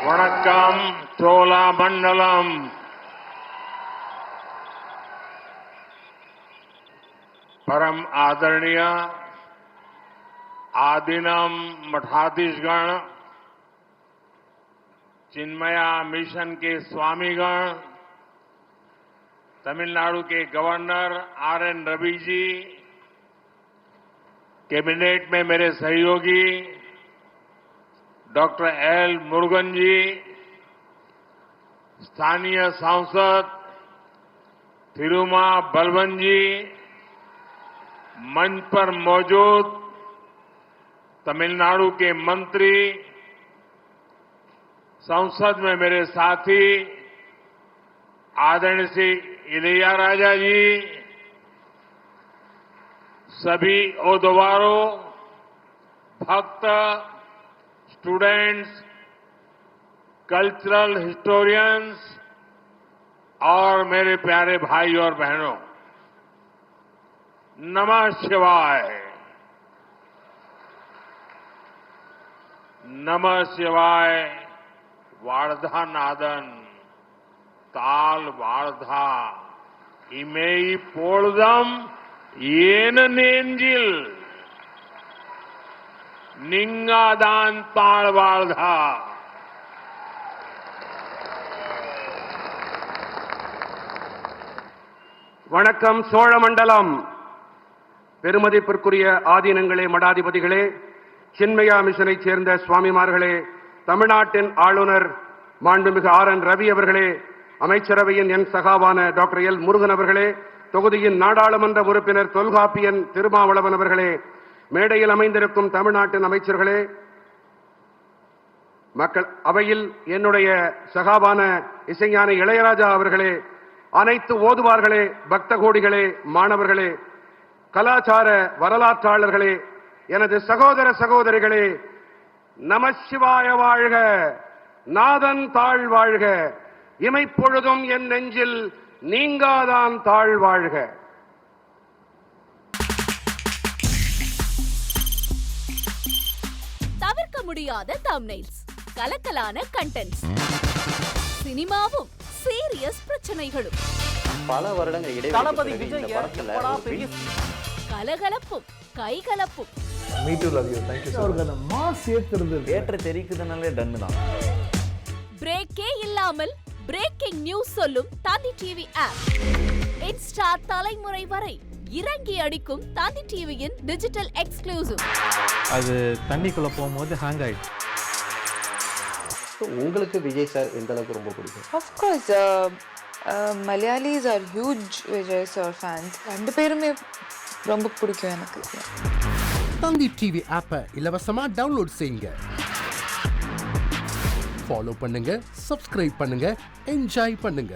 வணக்கம் சோழமண்டலம். परम आदरणीय आदिनम मठाधीशगण, चिन्मया मिशन के स्वामीगण, तमिलनाडु के governor RN. Ravi ji, cabinet में मेरे सहयोगी डॉक्टर एल. मुरुगन जी, स्थानीय सांसद थिरुमा बलवन जी, मंच पर मौजूद तमिलनाडु के मंत्री, संसद में मेरे साथी आदरणीय श्री इलैयाराजा जी, सभी ओदवारों, भक्त, स्टूडेंट्स, कल्चरल हिस्टोरियंस और मेरे प्यारे भाई और बहनों, नमः शिवाय. नमः शिवाय. वार्धा नादन ताल वार्धा इमेई पोळदम येन नेंजिल निंगादान ताल वार्धा. வணக்கம் சோழமண்டலம். பெருமதிப்பிற்குரிய ஆதீனங்களே, மடாதிபதிகளே, சின்மயா மிஷனைச் சேர்ந்த சுவாமிமார்களே, தமிழ்நாட்டின் ஆளுநர் மாண்புமிகு ஆர்.என். ரவி அவர்களே, அமைச்சரவையின் என் சகாவான டாக்டர் எல். முருகன் அவர்களே, தொகுதியின் நாடாளுமன்ற உறுப்பினர் தொல்காப்பியன் திருமாவளவன் அவர்களே, மேடையில் அமைந்திருக்கும் தமிழ்நாட்டின் அமைச்சர்களே, மக்கள் அவையில் என்னுடைய சகாவான இசைஞானி இளையராஜா அவர்களே, அனைத்து ஓதுவார்களே, பக்த கோடிகளே, மாணவர்களே, கலாச்சார வரலாற்றாளர்களே, எனது சகோதர சகோதரிகளே, நமசிவாய வாழ்க, நாதன் தாழ் வாழ்க, இமைப்பொழுதும் என் நெஞ்சில் நீங்காதான் தாழ் வாழ்க. தவிர்க்க முடியாத தம்ப்நெயில்ஸ், கலக்கலான கண்டென்ட்ஸ், சினிமாவும் சீரியஸ் பிரச்சனைகளும், பல வருடங்கள் இடைவெளி கலகலப்பும் கைகலப்பும், ஏற்ற தெரிக்குதுனாலே டன்னு தான். பிரேக்கே இல்லாமல் பிரேக்கிங் நியூஸ் சொல்லும் தந்தி டிவி ஆப். இன்ஸ்டா தலைமுறை வரை இறங்கி அடிக்கும் தந்தி டிவியின் டிஜிட்டல் எக்ஸ்க்ளூசிவ். அது தண்ணிக்குள்ள போகும்போது ஹேங் ஆயிடுச்சு. உங்களுக்கு விஜய் சார் எந்த அளவுக்கு ரொம்ப பிடிக்கும்? Of course, Malayalis are huge Vijay sir fans. ரெண்டு பேருமே ரொம்ப பிடிக்கும் எனக்கு. தந்தி டிவி ஆப்பை இலவசமா டவுன்லோட் செய்யுங்க. ஃபாலோ பண்ணுங்க, சப்ஸ்கிரைப் பண்ணுங்க, என்ஜாய் பண்ணுங்க.